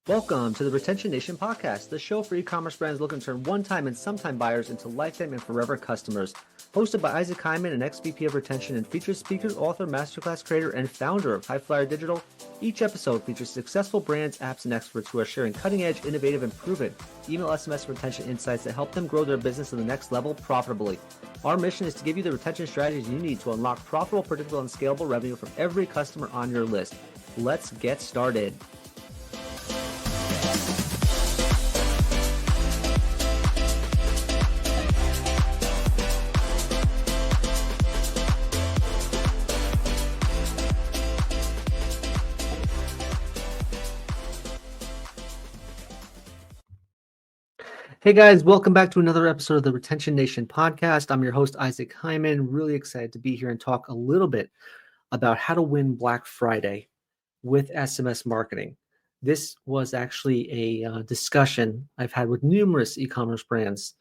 Welcome to the Retention Nation podcast, the show for e-commerce brands looking to turn one-time and sometime buyers into lifetime and forever customers. Hosted by Isaac Hyman, an ex-VP of Retention and features speaker, author, masterclass creator, and founder of High Flyer Digital, each episode features successful brands, apps, and experts who are sharing cutting-edge, innovative, and proven email SMS retention insights that help them grow their business to the next level profitably. Our mission is to give you the retention strategies you need to unlock profitable, predictable, and scalable revenue from every customer on your list. Let's get started. Hey guys, welcome back to another episode of the Retention Nation podcast. I'm your host, Isaac Hyman. Really excited to be here and talk a little bit about how to win Black Friday with SMS marketing. This was actually a discussion I've had with numerous e-commerce brands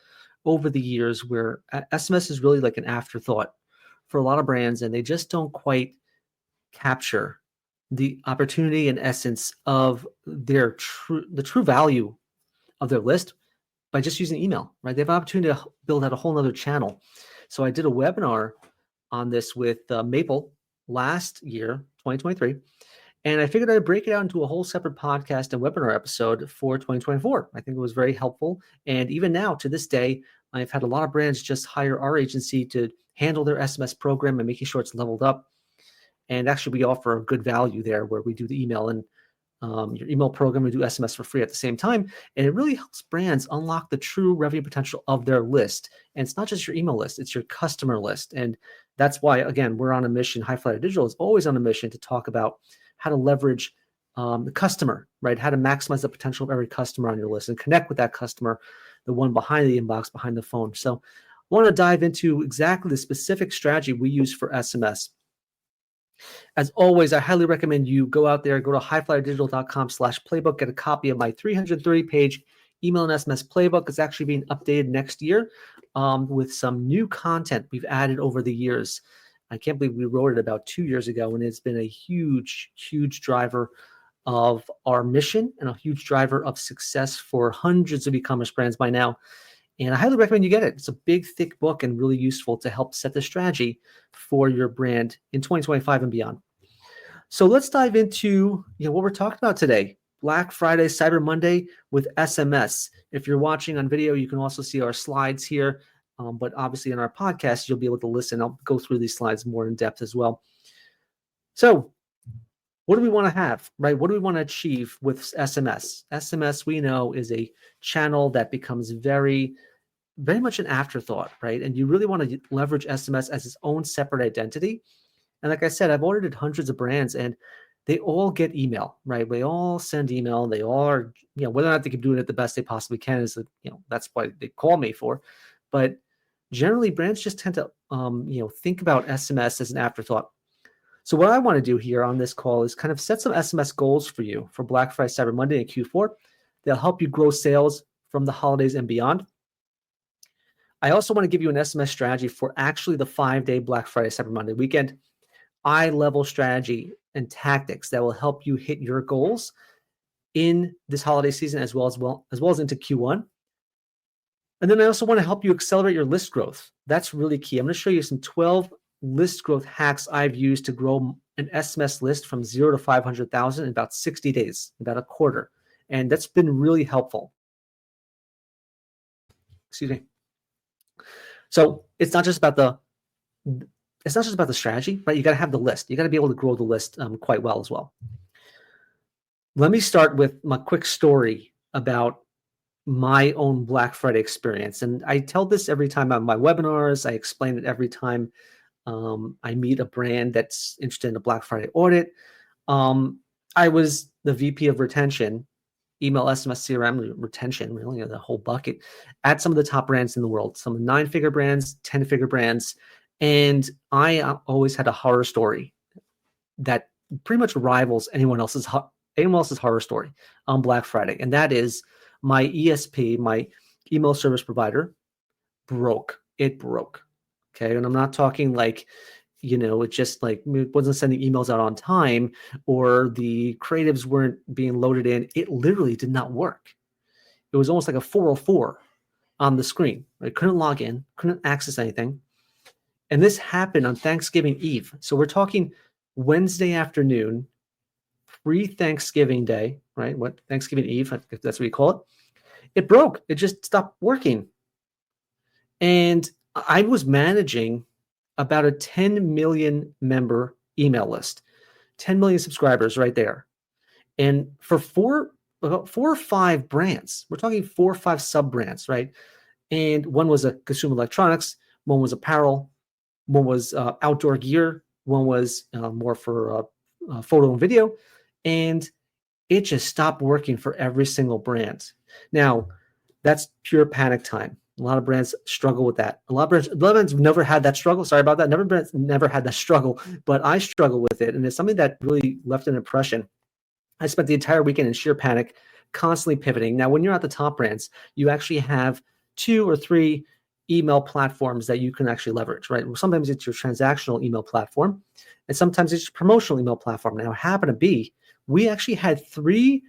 over the years where SMS is really like an afterthought for a lot of brands, and they just don't quite capture the opportunity and essence of the true value of their list by just using email, right? They have an opportunity to build out a whole nother channel. So I did a webinar on this with Maple last year, 2023, and I figured I'd break it out into a whole separate podcast and webinar episode for 2024. I think it was very helpful. And even now, to this day, I've had a lot of brands just hire our agency to handle their SMS program and making sure it's leveled up. And actually, we offer a good value there where we do the email and your email program, we do SMS for free at the same time. And it really helps brands unlock the true revenue potential of their list. And it's not just your email list, it's your customer list. And that's why, again, we're on a mission. High Flyer Digital is always on a mission to talk about how to leverage the customer, right? How to maximize the potential of every customer on your list and connect with that customer, the one behind the inbox, behind the phone. So I want to dive into exactly the specific strategy we use for SMS. As always, I highly recommend you go out there, go to highflyerdigital.com/playbook, get a copy of my 330-page email and SMS playbook. It's actually being updated next year with some new content we've added over the years. I can't believe we wrote it about 2 years ago, and it's been a huge, huge driver of our mission and a huge driver of success for hundreds of e-commerce brands by now. And I highly recommend you get it. It's a big, thick book and really useful to help set the strategy for your brand in 2025 and beyond. So let's dive into what we're talking about today. Black Friday, Cyber Monday with SMS. If you're watching on video, you can also see our slides here. But obviously in our podcast, you'll be able to listen. I'll go through these slides more in depth as well. So what do we want to have, right? What do we want to achieve with SMS? SMS, we know, is a channel that becomes very much an afterthought, right? And you really want to leverage SMS as its own separate identity. And like I said, I've audited hundreds of brands and they all get email, right? They all send email. They all are, whether or not they can do it at the best they possibly can is, that's what they call me for. But generally brands just tend to, think about SMS as an afterthought. So what I want to do here on this call is kind of set some SMS goals for you for Black Friday, Cyber Monday, and Q4. They'll help you grow sales from the holidays and beyond. I also want to give you an SMS strategy for actually the 5-day Black Friday, Cyber Monday weekend, eye-level strategy and tactics that will help you hit your goals in this holiday season as well as into Q1. And then I also want to help you accelerate your list growth. That's really key. I'm going to show you some 12 list growth hacks I've used to grow an SMS list from 0 to 500,000 in about 60 days, about a quarter. And that's been really helpful. Excuse me. So it's not just about the strategy, right? You got to have the list. You got to be able to grow the list quite well as well. Let me start with my quick story about my own Black Friday experience. And I tell this every time on my webinars. I explain it every time I meet a brand that's interested in a Black Friday audit. I was the VP of retention, email, SMS, CRM, retention, really the whole bucket at some of the top brands in the world, some 9-figure brands, 10-figure brands. And I always had a horror story that pretty much rivals anyone else's horror story on Black Friday. And that is my ESP, my email service provider, broke. It broke. Okay. And I'm not talking like It just like it wasn't sending emails out on time, or the creatives weren't being loaded in. It literally did not work. It was almost like a 404 on the screen. I couldn't log in, couldn't access anything. And this happened on Thanksgiving Eve. So we're talking Wednesday afternoon, pre-Thanksgiving Day, right? What Thanksgiving Eve, if that's what you call it. It broke. It just stopped working. And I was managing about a 10 million member email list, 10 million subscribers right there. And for about 4 or 5 brands, we're talking 4 or 5 sub brands, right? And one was a consumer electronics, one was apparel, one was outdoor gear, one was more for photo and video. And it just stopped working for every single brand. Now, that's pure panic time. A lot of brands struggle with that. A lot of brands never had that struggle. Sorry about that. Never had that struggle, but I struggle with it. And it's something that really left an impression. I spent the entire weekend in sheer panic, constantly pivoting. Now, when you're at the top brands, you actually have 2 or 3 email platforms that you can actually leverage, right? Sometimes it's your transactional email platform, and sometimes it's your promotional email platform. Now, it happened to be, we actually had 3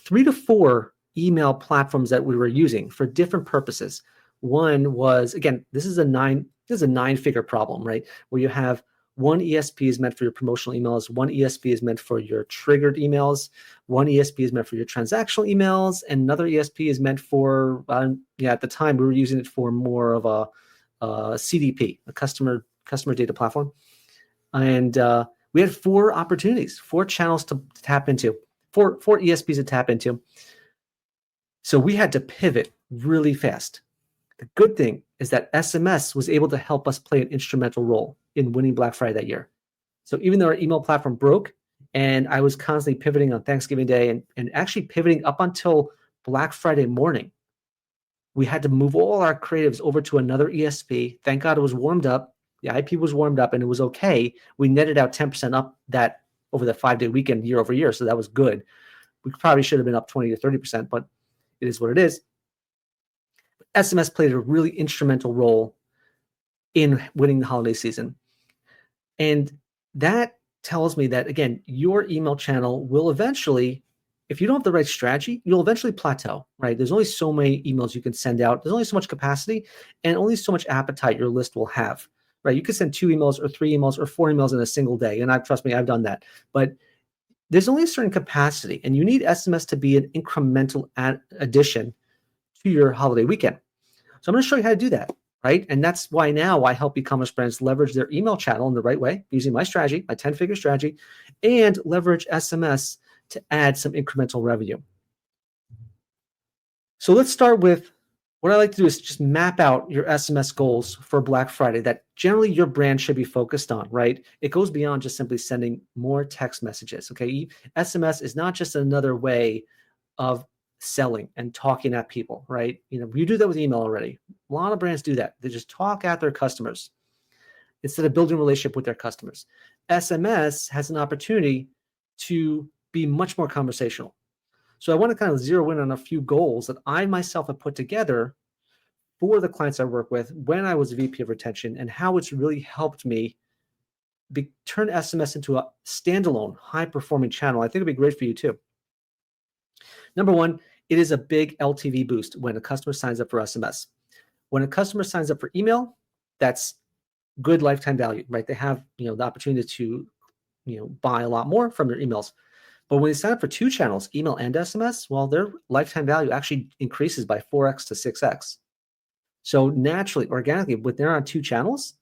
to 4 email platforms that we were using for different purposes. One was, again, this is a 9-figure problem, right? Where you have one ESP is meant for your promotional emails, one ESP is meant for your triggered emails, one ESP is meant for your transactional emails, and another ESP is meant for, at the time we were using it for more of a CDP, a customer data platform. And we had 4 opportunities, 4 channels to tap into, 4 ESPs to tap into. So we had to pivot really fast. The good thing is that SMS was able to help us play an instrumental role in winning Black Friday that year. So even though our email platform broke and I was constantly pivoting on Thanksgiving Day and actually pivoting up until Black Friday morning, we had to move all our creatives over to another ESP. Thank God it was warmed up. The IP was warmed up and it was okay. We netted out 10% up that over the 5-day weekend year over year. So that was good. We probably should have been up 20 to 30%, but it is what it is. SMS played a really instrumental role in winning the holiday season. And that tells me that, again, your email channel will eventually, if you don't have the right strategy, you'll eventually plateau, right? There's only so many emails you can send out. There's only so much capacity and only so much appetite your list will have, right? You could send 2 emails or 3 emails or 4 emails in a single day. And trust me, I've done that. But there's only a certain capacity, and you need SMS to be an incremental addition to your holiday weekend. So I'm going to show you how to do that, right? And that's why now I help e-commerce brands leverage their email channel in the right way, using my strategy, my 10-figure strategy, and leverage SMS to add some incremental revenue. So let's start with what I like to do is just map out your SMS goals for Black Friday that generally your brand should be focused on, right? It goes beyond just simply sending more text messages, okay? SMS is not just another way of selling and talking at people, right? You do that with email already. A lot of brands do that. They just talk at their customers instead of building a relationship with their customers. SMS has an opportunity to be much more conversational. So I want to kind of zero in on a few goals that I myself have put together for the clients I work with when I was VP of retention, and how it's really helped me turn SMS into a standalone high-performing channel. I think it'd be great for you too. Number one, it is a big LTV boost when a customer signs up for SMS. When a customer signs up for email, that's good lifetime value, right? They have the opportunity to buy a lot more from their emails. But when they sign up for 2 channels, email and SMS, well, their lifetime value actually increases by 4x to 6x. So naturally, organically, when they're on 2 channels,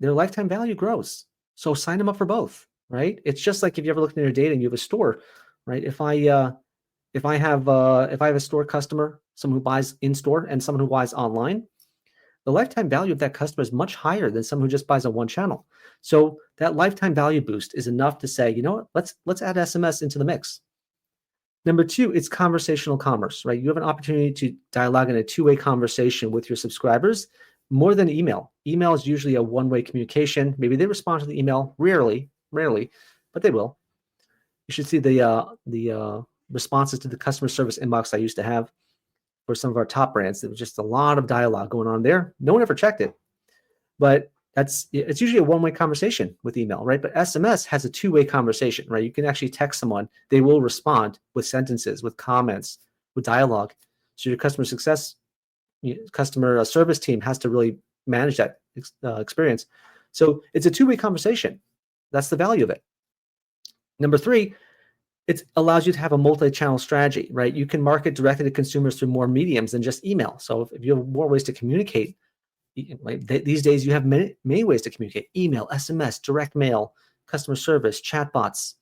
their lifetime value grows. So sign them up for both, right? It's just like if you ever looked at your data and you have a store, right? If I have a store customer, someone who buys in store and someone who buys online, the lifetime value of that customer is much higher than someone who just buys on one channel. So that lifetime value boost is enough to say, you know what, let's add SMS into the mix. Number 2, it's conversational commerce, right? You have an opportunity to dialogue in a 2-way conversation with your subscribers more than email. Email is usually a one-way communication. Maybe they respond to the email, rarely, but they will. You should see the responses to the customer service inbox I used to have for some of our top brands. There was just a lot of dialogue going on there. No one ever checked it. But It's usually a one-way conversation with email, right? But SMS has a two-way conversation, right? You can actually text someone. They will respond with sentences, with comments, with dialogue. So your customer service team has to really manage that experience. So it's a two-way conversation. That's the value of it. Number three, it allows you to have a multi-channel strategy, right? You can market directly to consumers through more mediums than just email. So if you have more ways to communicate, these days you have many ways to communicate: email, SMS, direct mail, customer service, chatbots,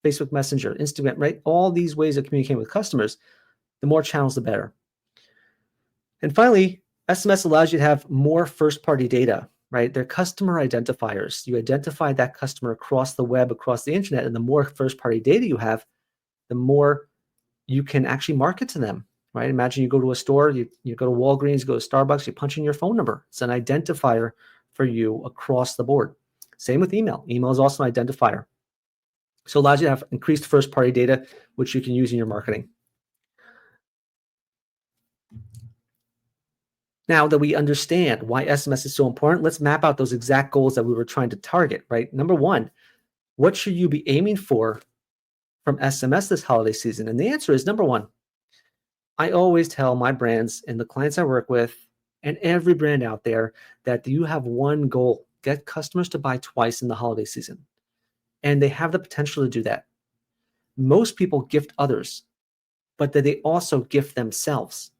Facebook Messenger, Instagram, right? All these ways of communicating with customers. The more channels, the better. And finally, SMS allows you to have more first-party data, right? They're customer identifiers. You identify that customer across the web, across the internet, and the more first-party data you have, the more you can actually market to them, right? Imagine you go to a store, you go to Walgreens, you go to Starbucks, you punch in your phone number. It's an identifier for you across the board. Same with email. Email is also an identifier. So it allows you to have increased first-party data, which you can use in your marketing. Now that we understand why SMS is so important, let's map out those exact goals that we were trying to target, right? Number one, what should you be aiming for from SMS this holiday season? And the answer is, number one, I always tell my brands and the clients I work with and every brand out there that you have one goal: get customers to buy twice in the holiday season. And they have the potential to do that. Most people gift others, but that they also gift themselves,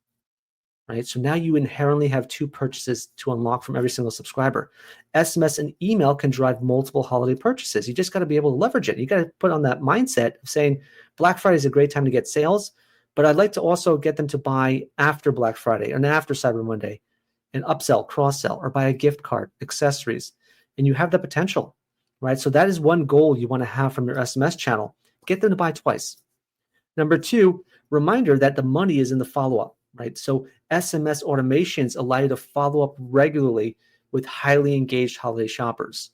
right? So now you inherently have two purchases to unlock from every single subscriber. SMS and email can drive multiple holiday purchases. You just got to be able to leverage it. You got to put on that mindset of saying Black Friday is a great time to get sales, but I'd like to also get them to buy after Black Friday and after Cyber Monday, and upsell, cross-sell, or buy a gift card, accessories. And you have the potential, right? So that is one goal you want to have from your SMS channel. Get them to buy twice. Number two, reminder that the money is in the follow-up, right? So SMS automations allow you to follow up regularly with highly engaged holiday shoppers.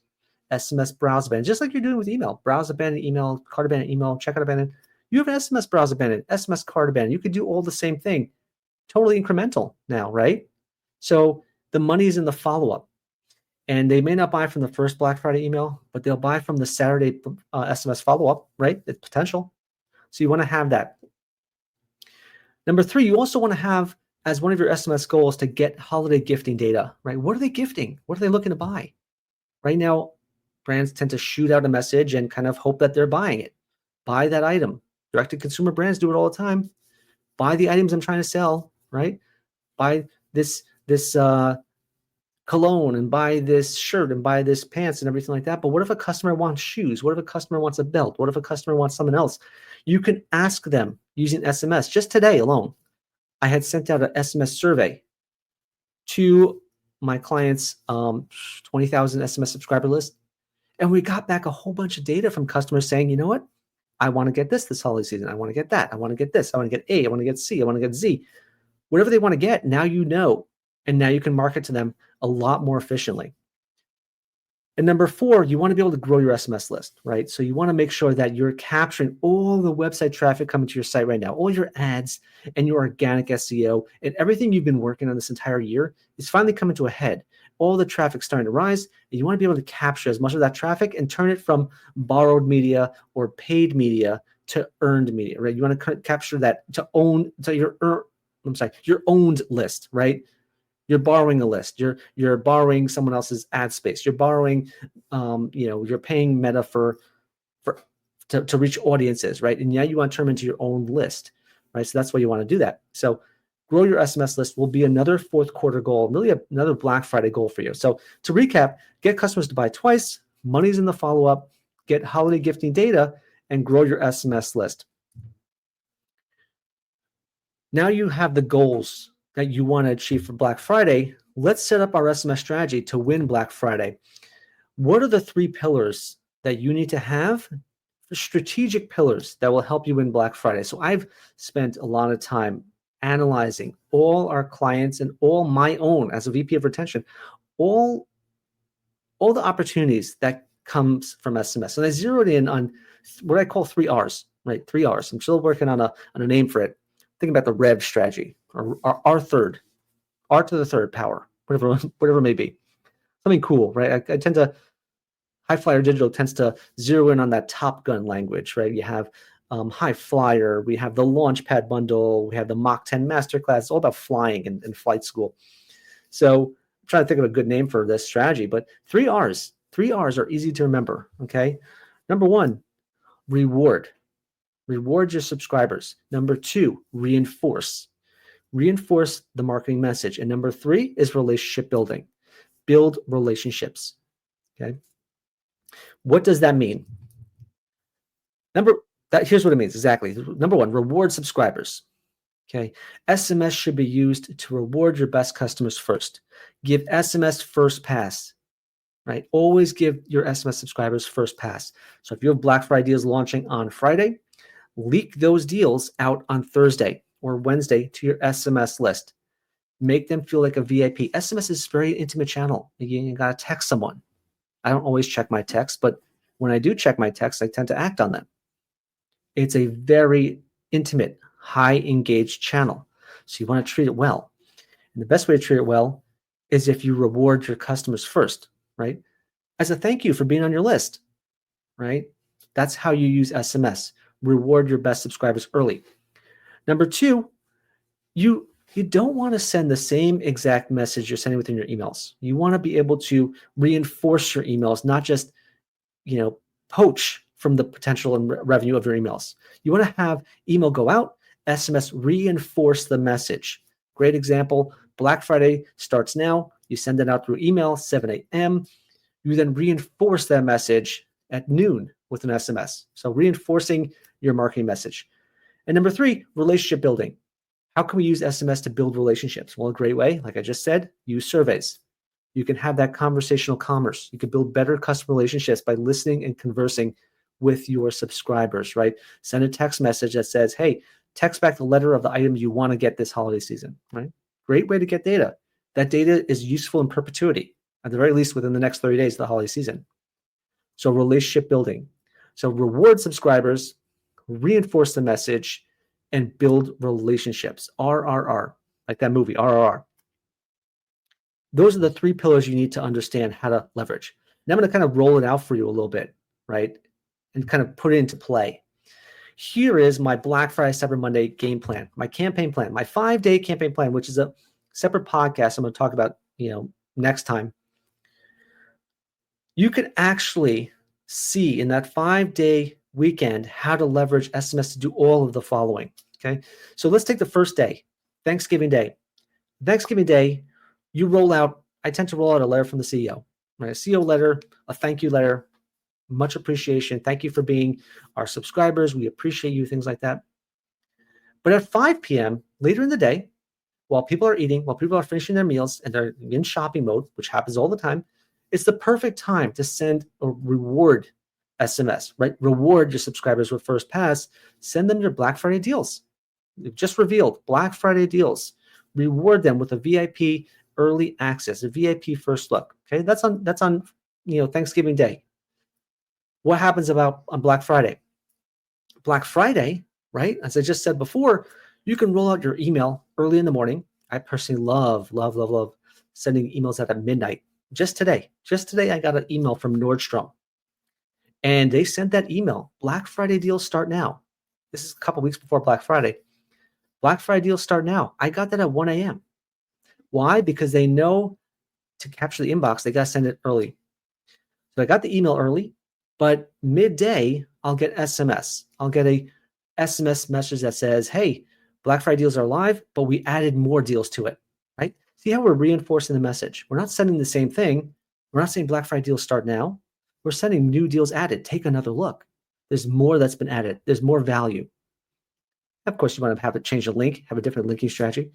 SMS browse abandon, just like you're doing with email. Browse abandon email, cart abandon email, checkout abandon. You have an SMS browse abandon, SMS cart abandon. You could do all the same thing. Totally incremental now, right? So the money is in the follow-up. And they may not buy from the first Black Friday email, but they'll buy from the Saturday SMS follow-up, right? It's potential. So you want to have that. Number three, you also want to have as one of your SMS goals to get holiday gifting data, right? What are they gifting? What are they looking to buy? Right now, brands tend to shoot out a message and kind of hope that they're buying it. Buy that item. Direct-to-consumer brands do it all the time. Buy the items I'm trying to sell, right? Buy this cologne and buy this shirt and buy this pants and everything like that. But what if a customer wants shoes? What if a customer wants a belt? What if a customer wants something else? You can ask them using SMS. Just today alone, I had sent out an SMS survey to my clients' 20,000 SMS subscriber list. And we got back a whole bunch of data from customers saying, you know what? I want to get this holiday season. I want to get that. I want to get this. I want to get A. I want to get C. I want to get Z. Whatever they want to get, now you know. And now you can market to them a lot more efficiently. And number four, you want to be able to grow your SMS list, right? So you want to make sure that you're capturing all the website traffic coming to your site right now, all your ads and your organic SEO and everything you've been working on this entire year is finally coming to a head. All the traffic's starting to rise, and you want to be able to capture as much of that traffic and turn it from borrowed media or paid media to earned media, right? You want to capture that to your owned list, right? You're borrowing a list. You're borrowing someone else's ad space. You're borrowing, you're paying Meta to reach audiences, right? And now you want to turn them into your own list, right? So that's why you want to do that. So grow your SMS list will be another fourth quarter goal, really another Black Friday goal for you. So to recap, get customers to buy twice, money's in the follow-up, get holiday gifting data, and grow your SMS list. Now you have the goals that you want to achieve for Black Friday. Let's set up our SMS strategy to win Black Friday. What are the three pillars that you need to have? Strategic pillars that will help you win Black Friday. So I've spent a lot of time analyzing all our clients and all my own as a VP of retention, all the opportunities that comes from SMS. And I zeroed in on what I call 3 R's, right? 3 R's. I'm still working on a name for it. Think about the REV strategy, or R third, R to the third power, whatever it may be. something cool, right? I tend to High Flyer Digital tends to zero in on that Top Gun language, right? You have High Flyer, we have the Launchpad bundle, we have the Mach 10 Masterclass. It's all about flying and flight school. So I'm trying to think of a good name for this strategy, but 3 R's. 3 R's are easy to remember, okay? Number one, reward. Reward your subscribers. Number two, reinforce. Reinforce the marketing message. And number three is relationship building. Build relationships, okay? What does that mean? Here's what it means exactly. Number one, reward subscribers. Okay, SMS should be used to reward your best customers first. Give SMS first pass, right? Always give your SMS subscribers first pass. So if you have Black Friday deals launching on Friday, leak those deals out on Thursday or Wednesday to your SMS list. Make them feel like a VIP. SMS is a very intimate channel. You got to text someone. I don't always check my text, but when I do check my text, I tend to act on them. It's a very intimate, high engaged channel. So you want to treat it well. And the best way to treat it well is if you reward your customers first, right? As a thank you for being on your list, right? That's how you use SMS. Reward your best subscribers early. Number two, you don't want to send the same exact message you're sending within your emails. You want to be able to reinforce your emails, not just, poach from the potential and revenue of your emails. You want to have email go out, SMS reinforce the message. Great example, Black Friday starts now. You send it out through email, 7 a.m. You then reinforce that message at noon with an SMS. So reinforcing your marketing message. And number three, relationship building. How can we use SMS to build relationships? Well, a great way, like I just said, use surveys. You can have that conversational commerce. You can build better customer relationships by listening and conversing with your subscribers, right? Send a text message that says, hey, text back the letter of the items you want to get this holiday season, right? Great way to get data. That data is useful in perpetuity, at the very least within the next 30 days of the holiday season. So relationship building. So reward subscribers, reinforce the message, and build relationships. RRR, like that movie, RRR. Those are the three pillars you need to understand how to leverage. Now I'm going to kind of roll it out for you a little bit, right? And kind of put it into play. Here is my Black Friday, Cyber Monday game plan, my campaign plan, my 5-day campaign plan, which is a separate podcast I'm going to talk about, next time. You could actually see in that 5-day weekend how to leverage SMS to do all of the following. Okay. So let's take the first day, Thanksgiving Day. Thanksgiving Day, I tend to roll out a letter from the CEO, right? A CEO letter, a thank you letter, much appreciation. Thank you for being our subscribers. We appreciate you, things like that. But at 5 p.m., later in the day, while people are eating, while people are finishing their meals and they're in shopping mode, which happens all the time, it's the perfect time to send a reward SMS, right? Reward your subscribers with first pass. Send them your Black Friday deals. We've just revealed Black Friday deals. Reward them with a VIP early access, a VIP first look. Okay, that's on Thanksgiving Day. What happens on Black Friday? Black Friday, right? As I just said before, you can roll out your email early in the morning. I personally love sending emails out at midnight. Just today, I got an email from Nordstrom. And they sent that email. Black Friday deals start now. This is a couple weeks before Black Friday. Black Friday deals start now. I got that at 1 a.m. Why? Because they know to capture the inbox, they got to send it early. So I got the email early, but midday, I'll get SMS. I'll get a SMS message that says, hey, Black Friday deals are live, but we added more deals to it, right? See how we're reinforcing the message. We're not sending the same thing. We're not saying Black Friday deals start now. We're sending new deals added. Take another look. There's more that's been added. There's more value. Of course, you want to have it change the link, have a different linking strategy,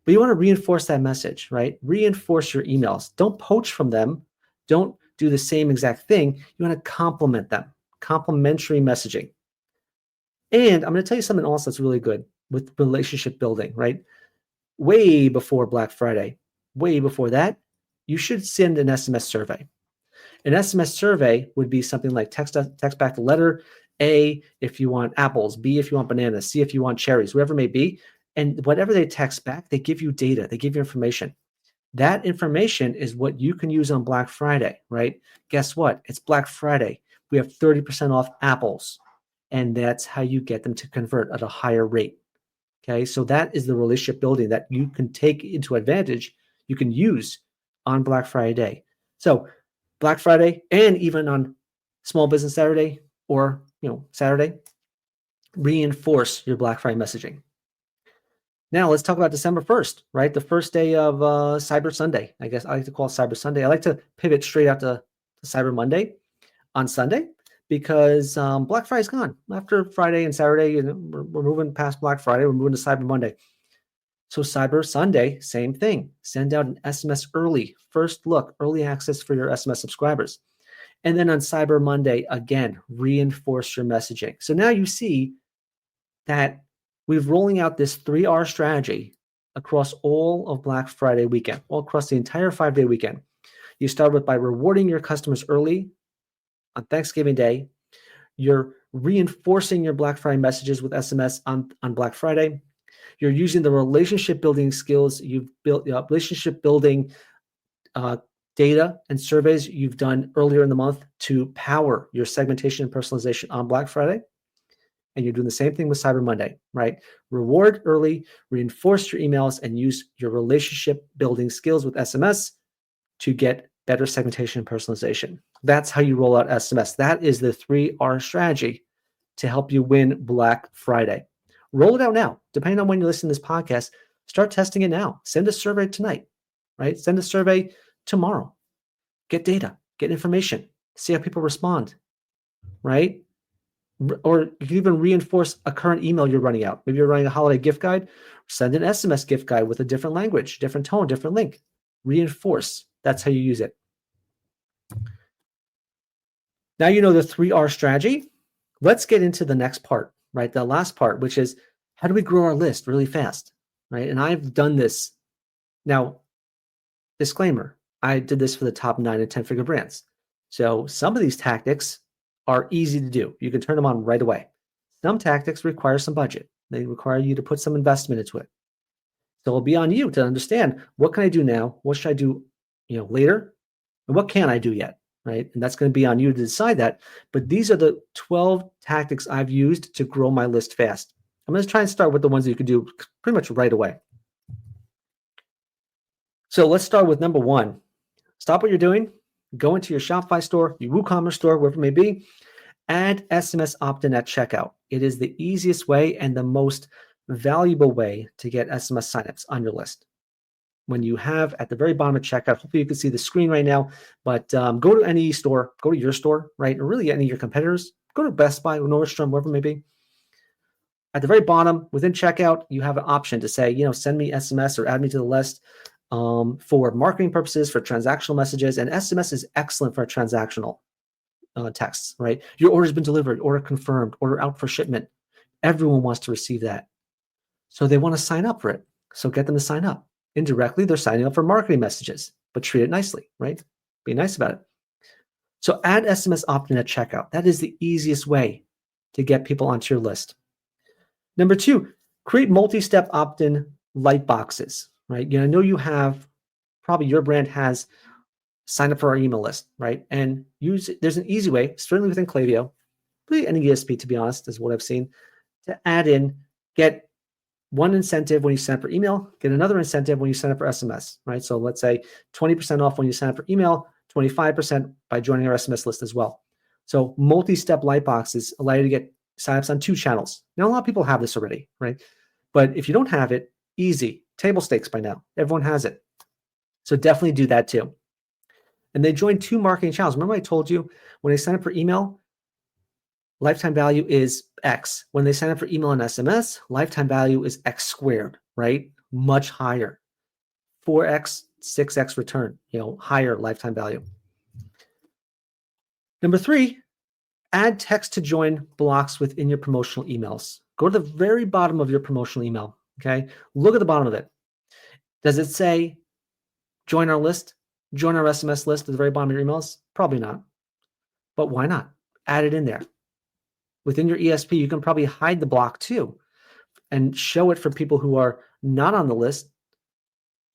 but you want to reinforce that message, right? Reinforce your emails. Don't poach from them. Don't do the same exact thing. You want to complement them, complementary messaging. And I'm going to tell you something else that's really good with relationship building, right? Way before Black Friday, way before that, you should send an SMS survey. An SMS survey would be something like text back the letter A if you want apples, B if you want bananas, C if you want cherries, whatever it may be. And whatever they text back, they give you data, they give you information. That information is what you can use on Black Friday, right? Guess what? It's Black Friday. We have 30% off apples. And that's how you get them to convert at a higher rate. Okay. So that is the relationship building that you can take into advantage, you can use on Black Friday. So Black Friday and even on Small Business Saturday or Saturday, reinforce your Black Friday messaging. Now let's talk about December 1st, right? The first day of Cyber Sunday. I guess I like to call it Cyber Sunday. I like to pivot straight out to Cyber Monday on Sunday because Black Friday's gone. After Friday and Saturday, we're moving past Black Friday. We're moving to Cyber Monday. So Cyber Sunday, same thing. Send out an SMS early. First look, early access for your SMS subscribers. And then on Cyber Monday, again, reinforce your messaging. So now you see that we're rolling out this 3R strategy across all of Black Friday weekend, all across the entire 5-day weekend. You start with by rewarding your customers early on Thanksgiving Day. You're reinforcing your Black Friday messages with SMS on Black Friday. You're using the relationship building skills you've built, relationship building data and surveys you've done earlier in the month to power your segmentation and personalization on Black Friday. And you're doing the same thing with Cyber Monday, right? Reward early, reinforce your emails, and use your relationship building skills with SMS to get better segmentation and personalization. That's how you roll out SMS. That is the 3R strategy to help you win Black Friday. Roll it out now. Depending on when you listen to this podcast, start testing it now. Send a survey tonight, right? Send a survey tomorrow. Get data, get information, see how people respond, right? Or you can even reinforce a current email you're running out. Maybe you're running a holiday gift guide. Send an SMS gift guide with a different language, different tone, different link. Reinforce. That's how you use it. Now you know the 3R strategy. Let's get into the next part, right? The last part, which is how do we grow our list really fast, right? And I've done this. Now, disclaimer, I did this for the top 9 and 10-figure brands. So some of these tactics are easy to do. You can turn them on right away. Some tactics require some budget. They require you to put some investment into it. So it'll be on you to understand, what can I do now? What should I do, later? And what can I do yet, right? And that's going to be on you to decide that. But these are the 12 tactics I've used to grow my list fast. I'm going to try and start with the ones that you can do pretty much right away. So let's start with number 1. Stop what you're doing. Go into your Shopify store, your WooCommerce store, wherever it may be. Add SMS opt-in at checkout. It is the easiest way and the most valuable way to get SMS signups on your list. When you have at the very bottom of checkout, hopefully you can see the screen right now, but go to any store, go to your store, right? Or really any of your competitors. Go to Best Buy, Nordstrom, wherever it may be. At the very bottom, within checkout, you have an option to say, send me SMS or add me to the list. For marketing purposes, for transactional messages, and SMS is excellent for transactional texts, right? Your order's been delivered, order confirmed, order out for shipment. Everyone wants to receive that. So they want to sign up for it. So get them to sign up. Indirectly, they're signing up for marketing messages, but treat it nicely, right? Be nice about it. So add SMS opt-in at checkout. That is the easiest way to get people onto your list. Number 2, create multi-step opt-in light boxes. Right? I know you have, probably your brand has sign up for our email list, right? And there's an easy way, certainly within Klaviyo, really any ESP, to be honest, is what I've seen, to add in, get one incentive when you sign up for email, get another incentive when you sign up for SMS, right? So let's say 20% off when you sign up for email, 25% by joining our SMS list as well. So multi-step light boxes allow you to get signups on 2 channels. Now, a lot of people have this already, right? But if you don't have it, easy. Table stakes by now. Everyone has it. So definitely do that too. And they join 2 marketing channels. Remember I told you when they sign up for email, lifetime value is X. When they sign up for email and SMS, lifetime value is X squared, right? Much higher. 4X, 6X return, higher lifetime value. Number 3, add text to join blocks within your promotional emails. Go to the very bottom of your promotional email. Okay, look at the bottom of it. Does it say join our list, join our SMS list at the very bottom of your emails? Probably not. But why not? Add it in there. Within your ESP, you can probably hide the block too and show it for people who are not on the list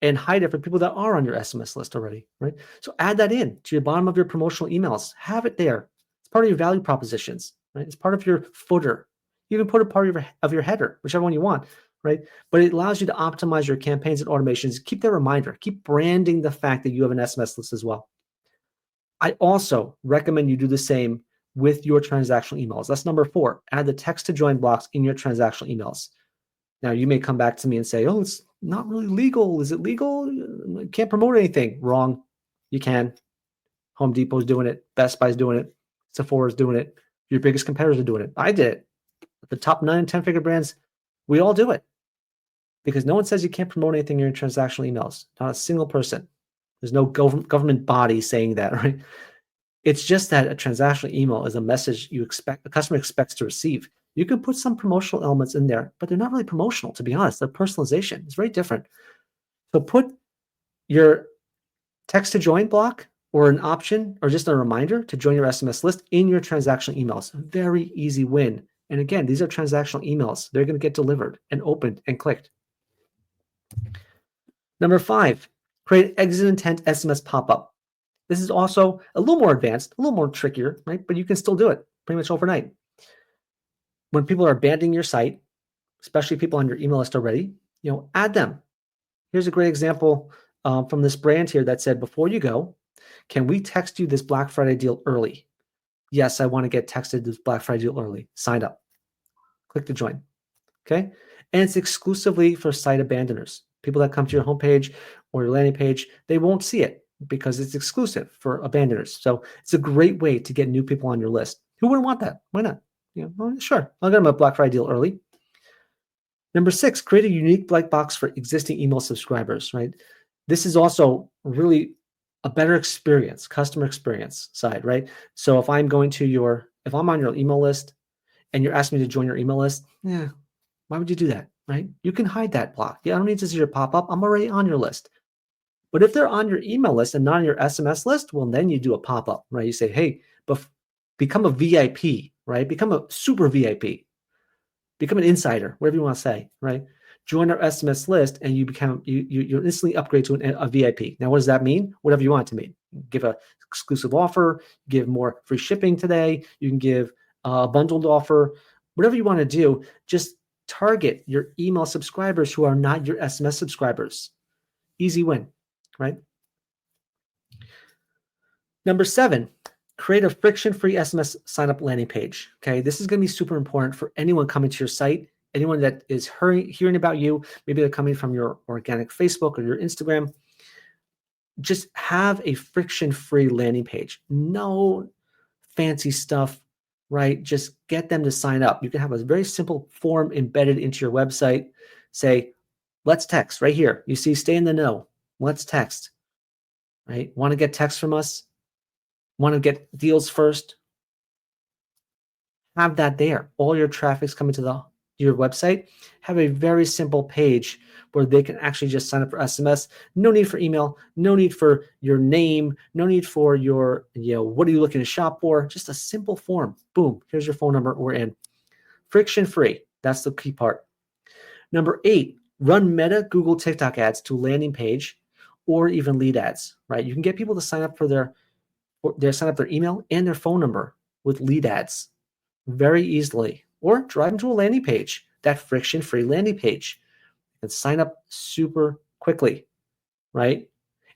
and hide it for people that are on your SMS list already, right? So add that in to your bottom of your promotional emails. Have it there. It's part of your value propositions, right? It's part of your footer. You can put it part of your header, whichever one you want, right? But it allows you to optimize your campaigns and automations. Keep that reminder. Keep branding the fact that you have an SMS list as well. I also recommend you do the same with your transactional emails. That's number 4. Add the text to join blocks in your transactional emails. Now, you may come back to me and say, oh, it's not really legal. Is it legal? Can't promote anything. Wrong. You can. Home Depot's doing it. Best Buy's doing it. Sephora's doing it. Your biggest competitors are doing it. I did it. The top 9 and 10-figure brands, we all do it. Because no one says you can't promote anything in your transactional emails. Not a single person. There's no government body saying that, right? It's just that a transactional email is a message a customer expects to receive. You can put some promotional elements in there, but they're not really promotional, to be honest. They're personalization. It's very different. So put your text to join block or an option or just a reminder to join your SMS list in your transactional emails. Very easy win. And again, these are transactional emails. They're going to get delivered and opened and clicked. Number 5, create exit intent SMS pop-up. This is also a little more advanced, a little more trickier, right? But you can still do it pretty much overnight. When people are abandoning your site, especially people on your email list already, add them. Here's a great example from this brand here that said, before you go, can we text you this Black Friday deal early? Yes, I want to get texted this Black Friday deal early. Sign up. Click to join. Okay? And it's exclusively for site abandoners. People that come to your homepage or your landing page, they won't see it because it's exclusive for abandoners. So it's a great way to get new people on your list. Who wouldn't want that? Why not? Well, sure, I'll get them a Black Friday deal early. Number 6, create a unique black box for existing email subscribers, right? This is also really a better experience, customer experience side, right? So if I'm on your email list and you're asking me to join your email list, why would you do that, right? You can hide that block. I don't need to see your pop-up. I'm already on your list. But if they're on your email list and not on your SMS list, well, then you do a pop-up, right? You say, hey, become a VIP, right? Become a super VIP. Become an insider, whatever you want to say, right? Join our SMS list and you instantly upgrade to a VIP. Now, what does that mean? Whatever you want it to mean. Give an exclusive offer, give more free shipping today. You can give a bundled offer, whatever you want to do. Just target your email subscribers who are not your SMS subscribers. Easy win, right? Number 7, create a friction-free SMS sign-up landing page. Okay, this is going to be super important for anyone coming to your site, anyone that is hearing about you. Maybe they're coming from your organic Facebook or your Instagram. Just have a friction-free landing page. No fancy stuff, right? Just get them to sign up. You can have a very simple form embedded into your website. Say, let's text right here. You see, stay in the know. Let's text, right? Want to get text from us? Want to get deals first? Have that there. All your traffic's coming to your website. Have a very simple page where they can actually just sign up for SMS. No need for email. No need for your name. No need for your, what are you looking to shop for? Just a simple form. Boom. Here's your phone number. We're in. Friction free. That's the key part. Number 8, run Meta, Google, TikTok ads to landing page or even lead ads, right? You can get people to sign up for their email and their phone number with lead ads very easily, or drive them to a landing page, that friction-free landing page, and sign up super quickly, right?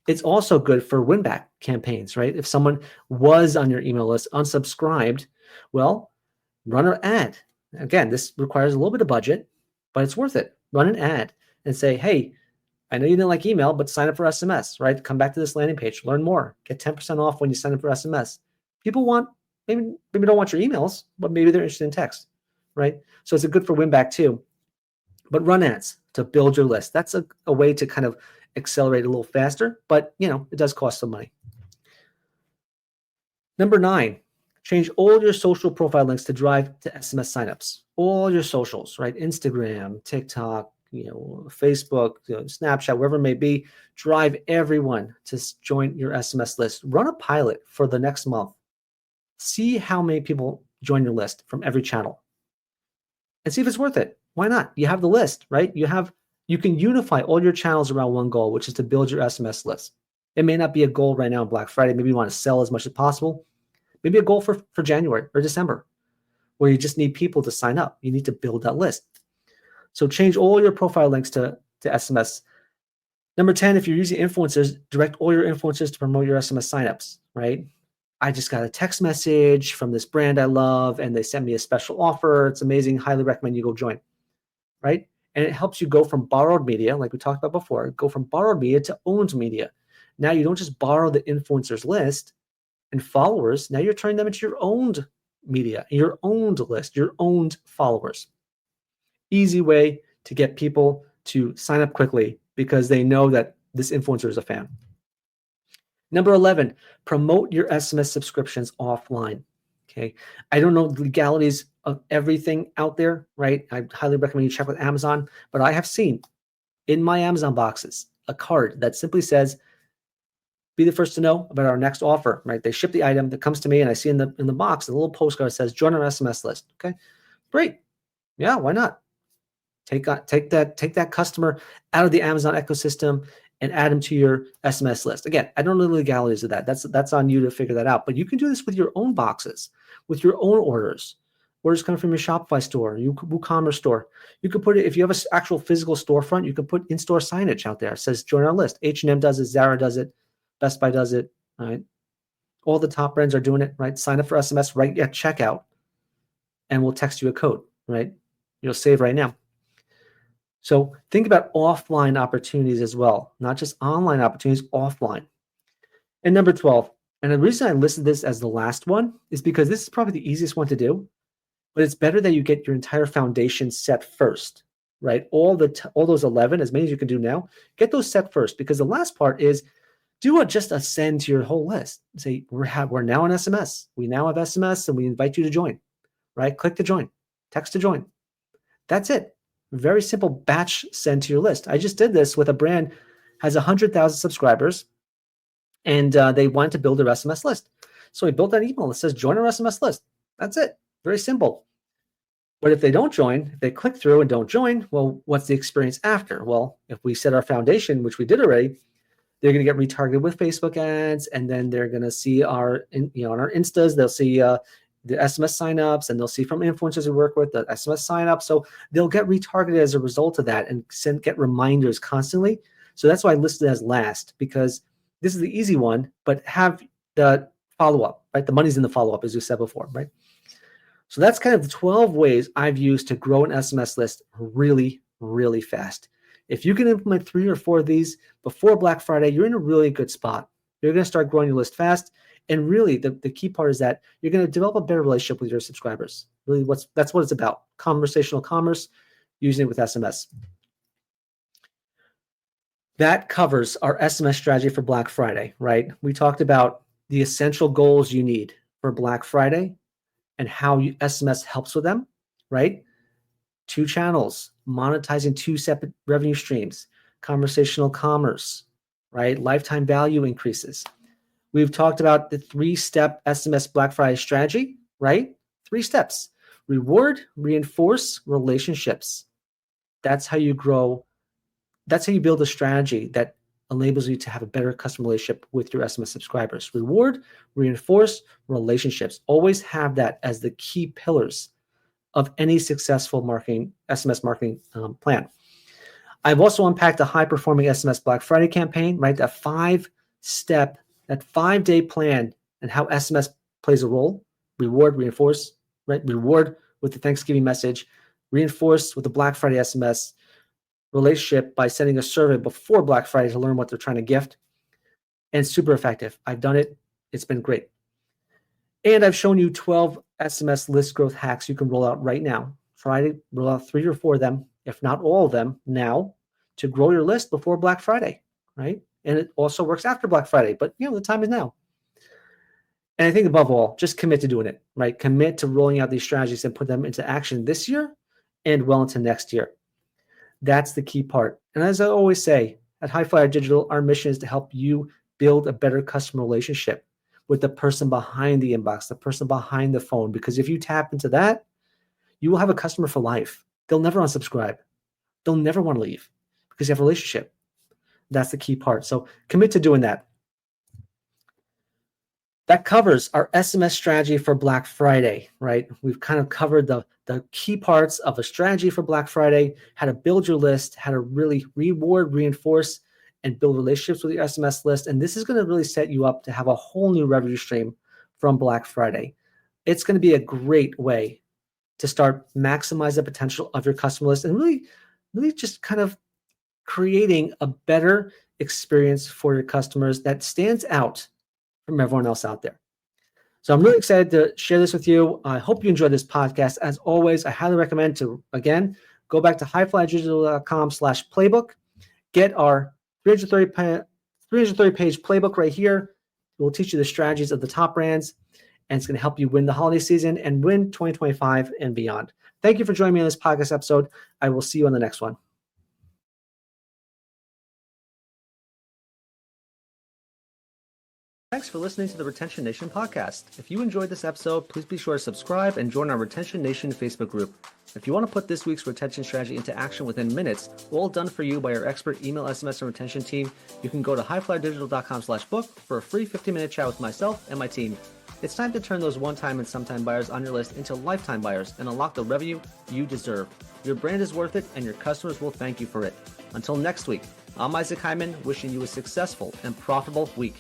It's also good for win-back campaigns, right? If someone was on your email list, unsubscribed, well, run an ad. Again, this requires a little bit of budget, but it's worth it. Run an ad and say, hey, I know you didn't like email, but sign up for SMS, right? Come back to this landing page, learn more, get 10% off when you sign up for SMS. People maybe don't want your emails, but maybe they're interested in text, right? So it's good for win back too. But run ads to build your list. That's a way to kind of accelerate a little faster, but it does cost some money. Number 9, change all your social profile links to drive to SMS signups. All your socials, right? Instagram, TikTok, Facebook, Snapchat, wherever it may be, drive everyone to join your SMS list. Run a pilot for the next month. See how many people join your list from every channel and see if it's worth it. Why not? You have the list, right? You have You can unify all your channels around one goal, which is to build your SMS list. It may not be a goal right now on Black Friday. Maybe you want to sell as much as possible. Maybe a goal for January or December, where you just need people to sign up. You need to build that list. So change all your profile links to SMS. Number 10, if you're using influencers, direct all your influencers to promote your SMS signups, right? I just got a text message from this brand I love, and they sent me a special offer. It's amazing. Highly recommend you go join, right? And it helps you go from borrowed media, like we talked about before, go from borrowed media to owned media. Now you don't just borrow the influencers list and followers. Now you're turning them into your owned media, your owned list, your owned followers. Easy way to get people to sign up quickly because they know that this influencer is a fan. Number 11, promote your SMS subscriptions offline. Okay. I don't know the legalities of everything out there, right? I highly recommend you check with Amazon, but I have seen in my Amazon boxes a card that simply says, be the first to know about our next offer, right? They ship the item that comes to me and I see in the box, a little postcard says, join our SMS list. Okay, great. Yeah, why not? Take that customer out of the Amazon ecosystem and add them to your SMS list. Again, I don't know the legalities of that. That's on you to figure that out. But you can do this with your own boxes, with your own orders. Orders coming from your Shopify store, your WooCommerce store. You could put it, if you have an actual physical storefront, you can put in-store signage out there. It says join our list. H&M does it, Zara does it, Best Buy does it, right? All the top brands are doing it, right? Sign up for SMS right at checkout, and we'll text you a code, right? You'll save right now. So think about offline opportunities as well, not just online opportunities, offline. And number 12, and the reason I listed this as the last one is because this is probably the easiest one to do, but it's better that you get your entire foundation set first, right? All those 11, as many as you can do now, get those set first, because the last part is do just a send to your whole list. Say, we're now on SMS. We now have SMS and we invite you to join, right? Click to join, text to join. That's it. Very simple batch send to your list. I just did this with a brand has 100,000 subscribers, and they wanted to build their SMS list. So I built an email that says join our SMS list. That's it. Very simple. But if they don't join, if they click through and don't join, well, what's the experience after? Well, if we set our foundation, which we did already, they're going to get retargeted with Facebook ads, and then they're going to see on our Instas, they'll see the SMS signups, and they'll see from influencers we work with the SMS signups. So they'll get retargeted as a result of that and get reminders constantly. So that's why I listed it as last, because this is the easy one, but have the follow-up, right? The money's in the follow-up, as you said before, right? So that's kind of the 12 ways I've used to grow an SMS list really, really fast. If you can implement 3 or 4 of these before Black Friday, you're in a really good spot. You're going to start growing your list fast. And really, the key part is that you're going to develop a better relationship with your subscribers. Really, that's what it's about. Conversational commerce, using it with SMS. That covers our SMS strategy for Black Friday, right? We talked about the essential goals you need for Black Friday and how SMS helps with them, right? 2 channels, monetizing 2 separate revenue streams, conversational commerce, right? Lifetime value increases. We've talked about the 3-step SMS Black Friday strategy, right? 3 steps: reward, reinforce, relationships. That's how you grow. That's how you build a strategy that enables you to have a better customer relationship with your SMS subscribers. Reward, reinforce, relationships. Always have that as the key pillars of any successful SMS marketing plan. I've also unpacked a high-performing SMS Black Friday campaign, right? That 5-day plan and how SMS plays a role. Reward, reinforce, right? Reward with the Thanksgiving message, reinforce with the Black Friday SMS, relationship by sending a survey before Black Friday to learn what they're trying to gift, and super effective. I've done it. It's been great. And I've shown you 12 SMS list growth hacks you can roll out right now. Try to roll out 3 or 4 of them, if not all of them now, to grow your list before Black Friday, right? And it also works after Black Friday, but the time is now. And I think above all, just commit to doing it, right? Commit to rolling out these strategies and put them into action this year and well into next year. That's the key part. And as I always say, at High Flyer Digital, our mission is to help you build a better customer relationship with the person behind the inbox, the person behind the phone. Because if you tap into that, you will have a customer for life. They'll never unsubscribe. They'll never want to leave. because you have a relationship. That's the key part. So commit to doing that. That covers our SMS strategy for Black Friday, right? We've kind of covered the key parts of a strategy for Black Friday, how to build your list, how to really reward, reinforce, and build relationships with your SMS list. And this is going to really set you up to have a whole new revenue stream from Black Friday. It's going to be a great way to start maximize the potential of your customer list and really just kind of creating a better experience for your customers that stands out from everyone else out there. So I'm really excited to share this with you. I hope you enjoyed this podcast. As always, I highly recommend to, again, go back to highflydigital.com/playbook, get our 330 page playbook right here. It will teach you the strategies of the top brands, and it's going to help you win the holiday season and win 2025 and beyond. Thank you for joining me on this podcast episode. I will see you on the next one. Thanks for listening to the Retention Nation podcast. If you enjoyed this episode, please be sure to subscribe and join our Retention Nation Facebook group. If you want to put this week's retention strategy into action within minutes, all done for you by our expert email, SMS, and retention team, you can go to highflydigital.com/book for a free 15-minute chat with myself and my team. It's time to turn those one-time and sometime buyers on your list into lifetime buyers and unlock the revenue you deserve. Your brand is worth it, and your customers will thank you for it. Until next week, I'm Isaac Hyman, wishing you a successful and profitable week.